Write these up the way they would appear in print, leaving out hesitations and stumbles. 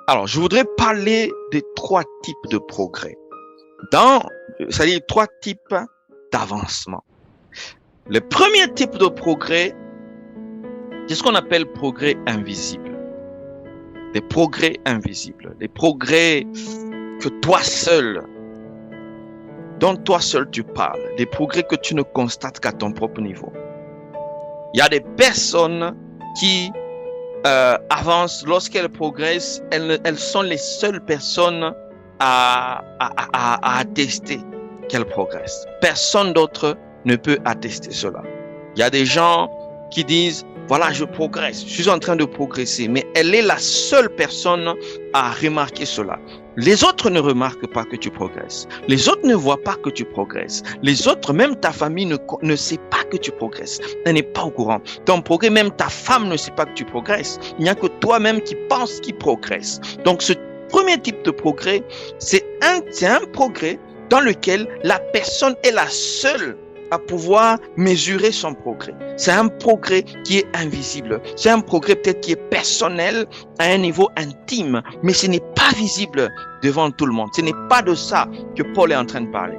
Alors, je voudrais parler des 3 types de progrès. C'est-à-dire 3 types d'avancement. Le premier type de progrès, c'est ce qu'on appelle progrès invisible. Des progrès invisibles. Des progrès que toi seul, dont toi seul tu parles. Des progrès que tu ne constates qu'à ton propre niveau. Il y a des personnes qui avancent, lorsqu'elles progressent, elles sont les seules personnes à attester qu'elles progressent. Personne d'autre ne peut attester cela. Il y a des gens qui disent, voilà, je progresse, je suis en train de progresser, mais elle est la seule personne à remarquer cela. Les autres ne remarquent pas que tu progresses. Les autres ne voient pas que tu progresses. Les autres, même ta famille ne sait pas que tu progresses. Elle n'est pas au courant. Ton progrès, même ta femme ne sait pas que tu progresses. Il n'y a que toi-même qui penses qu'il progresse. Donc, ce premier type de progrès, c'est un progrès dans lequel la personne est la seule à pouvoir mesurer son progrès. C'est un progrès qui est invisible. C'est un progrès peut-être qui est personnel à un niveau intime, mais ce n'est pas visible devant tout le monde. Ce n'est pas de ça que Paul est en train de parler.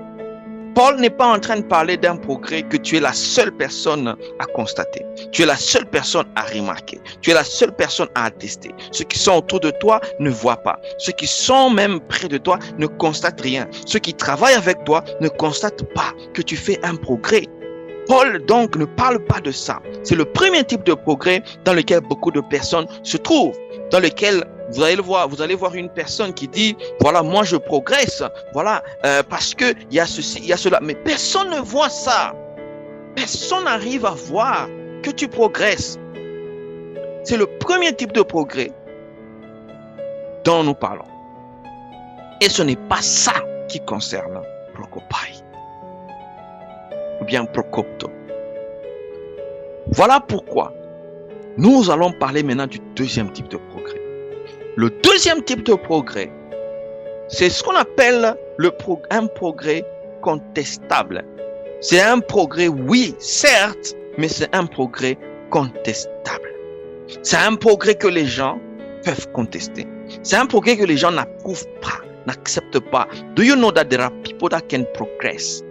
Paul n'est pas en train de parler d'un progrès que tu es la seule personne à constater. Tu es la seule personne à remarquer. Tu es la seule personne à attester. Ceux qui sont autour de toi ne voient pas. Ceux qui sont même près de toi ne constatent rien. Ceux qui travaillent avec toi ne constatent pas que tu fais un progrès. Paul donc ne parle pas de ça. C'est le premier type de progrès dans lequel beaucoup de personnes se trouvent, dans lequel vous allez voir une personne qui dit, voilà, moi je progresse, voilà, parce que il y a ceci, il y a cela. Mais personne ne voit ça. Personne n'arrive à voir que tu progresses. C'est le premier type de progrès dont nous parlons. Et ce n'est pas ça qui concerne Procopai ou bien Procopto. Voilà pourquoi nous allons parler maintenant du deuxième type de progrès. Le deuxième type de progrès, c'est ce qu'on appelle un progrès contestable. C'est un progrès, oui, certes, mais c'est un progrès contestable. C'est un progrès que les gens peuvent contester. C'est un progrès que les gens n'approuvent pas, n'acceptent pas. Do you know that there are people that can progress,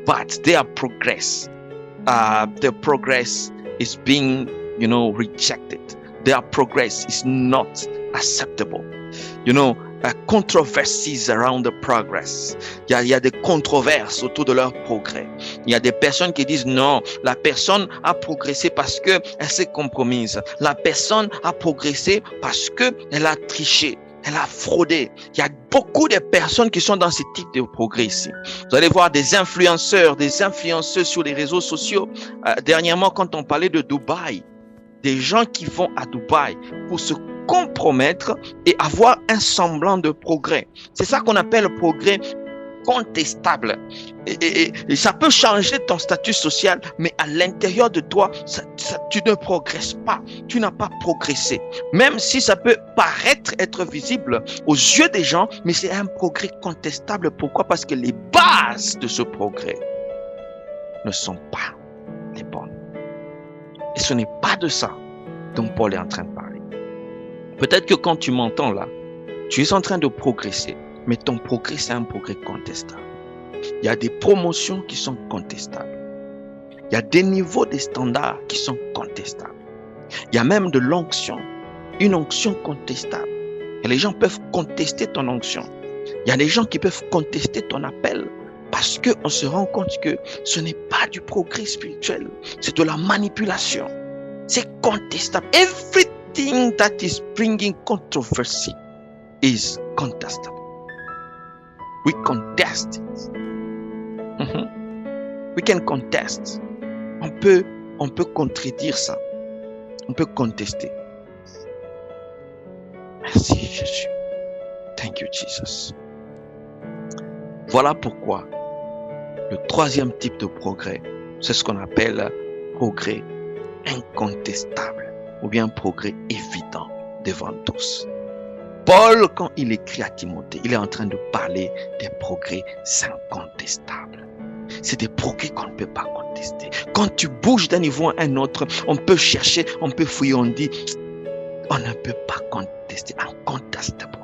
but their progress is being, rejected. Their progress is not acceptable. Controversies around the progress. Il y a des controverses autour de leur progrès. Il y a des personnes qui disent non, la personne a progressé parce que elle s'est compromise. La personne a progressé parce que elle a triché. Elle a fraudé. Il y a beaucoup de personnes qui sont dans ce type de progrès ici. Vous allez voir des influenceurs, des influenceuses sur les réseaux sociaux. Dernièrement, quand on parlait de Dubaï, des gens qui vont à Dubaï pour se compromettre et avoir un semblant de progrès. C'est ça qu'on appelle le progrès contestable. Et ça peut changer ton statut social, mais à l'intérieur de toi, tu ne progresses pas. Tu n'as pas progressé. Même si ça peut paraître être visible aux yeux des gens, mais c'est un progrès contestable. Pourquoi? Parce que les bases de ce progrès ne sont pas les bonnes. Et ce n'est pas de ça dont Paul est en train de parler. Peut-être que quand tu m'entends là, tu es en train de progresser, mais ton progrès, c'est un progrès contestable. Il y a des promotions qui sont contestables. Il y a des niveaux de standards qui sont contestables. Il y a même de l'onction, une onction contestable. Et les gens peuvent contester ton onction. Il y a des gens qui peuvent contester ton appel parce qu'on se rend compte que ce n'est pas du progrès spirituel, c'est de la manipulation. C'est contestable. Everything that is bringing controversy is contestable. We contest it. We can contest. On peut contredire ça. On peut contester. Merci Jésus. Thank you Jesus. Voilà pourquoi le troisième type de progrès, c'est ce qu'on appelle progrès incontestable ou bien progrès évident devant tous. Paul, quand il écrit à Timothée, il est en train de parler des progrès incontestables. C'est des progrès qu'on ne peut pas contester. Quand tu bouges d'un niveau à un autre, on peut chercher, on peut fouiller, on dit, on ne peut pas contester incontesté, incontestable.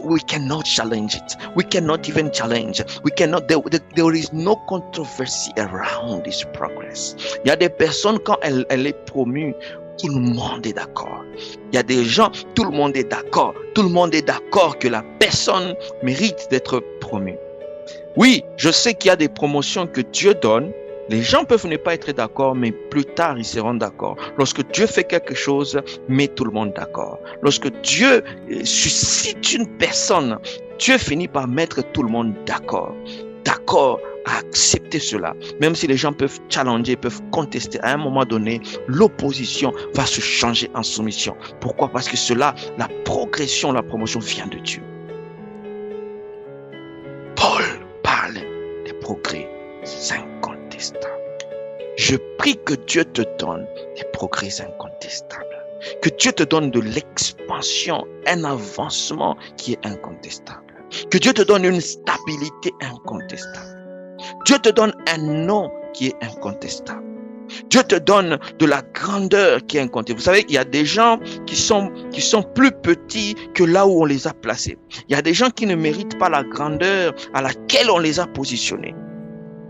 We cannot challenge it. We cannot even challenge. We cannot. There is no controversy around this progress. Il y a des personnes quand elle est promue, tout le monde est d'accord. Il y a des gens, tout le monde est d'accord. Tout le monde est d'accord que la personne mérite d'être promue. Oui, je sais qu'il y a des promotions que Dieu donne. Les gens peuvent ne pas être d'accord, mais plus tard, ils seront d'accord. Lorsque Dieu fait quelque chose, met tout le monde d'accord. Lorsque Dieu suscite une personne, Dieu finit par mettre tout le monde d'accord. D'accord à accepter cela. Même si les gens peuvent challenger, peuvent contester, à un moment donné, l'opposition va se changer en soumission. Pourquoi? Parce que cela, la progression, la promotion vient de Dieu. Paul parle des progrès incontestables. Je prie que Dieu te donne des progrès incontestables. Que Dieu te donne de l'expansion, un avancement qui est incontestable. Que Dieu te donne une stabilité incontestable. Dieu te donne un nom qui est incontestable. Dieu te donne de la grandeur qui est incontestable. Vous savez, il y a des gens qui sont plus petits que là où on les a placés. Il y a des gens qui ne méritent pas la grandeur à laquelle on les a positionnés.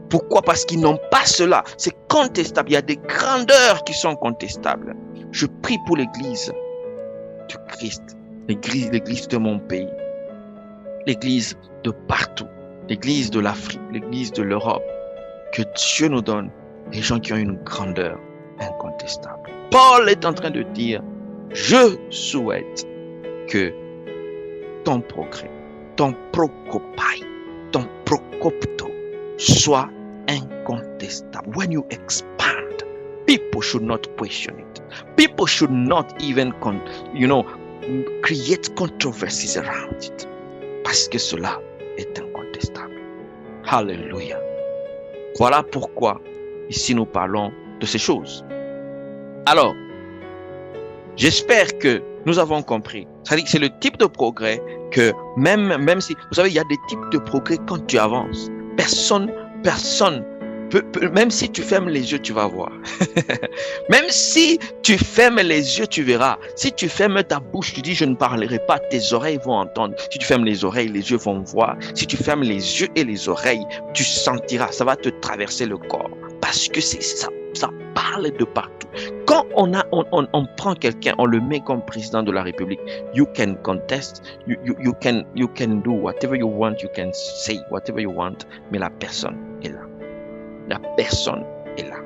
Pourquoi? Parce qu'ils n'ont pas cela. C'est contestable. Il y a des grandeurs qui sont contestables. Je prie pour l'église du Christ, l'église de mon pays, l'église de partout, l'église de l'Afrique, l'église de l'Europe. Que Dieu nous donne des gens qui ont une grandeur incontestable. Paul est en train de dire, je souhaite que ton progrès, ton prokopai, ton prokopto soit incontestable. When you expand, people should not question it. People should not even, create controversies around it. Parce que cela est incontestable. Hallelujah. Voilà pourquoi ici nous parlons de ces choses. Alors, j'espère que nous avons compris. C'est-à-dire que c'est le type de progrès que même si, vous savez, il y a des types de progrès quand tu avances. Personne peut, même si tu fermes les yeux, tu vas voir. Même si tu fermes les yeux, tu verras. Si tu fermes ta bouche, tu dis je ne parlerai pas, tes oreilles vont entendre. Si tu fermes les oreilles, les yeux vont voir. Si tu fermes les yeux et les oreilles, tu sentiras, ça va te traverser le corps. Parce que c'est ça, ça parle de partout. Quand on prend quelqu'un, on le met comme président de la République, you can contest, you can do whatever you want, you can say whatever you want, mais la personne est là. La personne est là.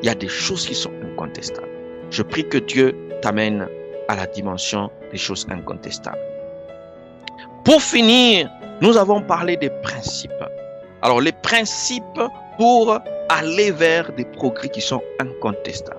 Il y a des choses qui sont incontestables. Je prie que Dieu t'amène à la dimension des choses incontestables. Pour finir, nous avons parlé des principes. Alors, les principes pour aller vers des progrès qui sont incontestables.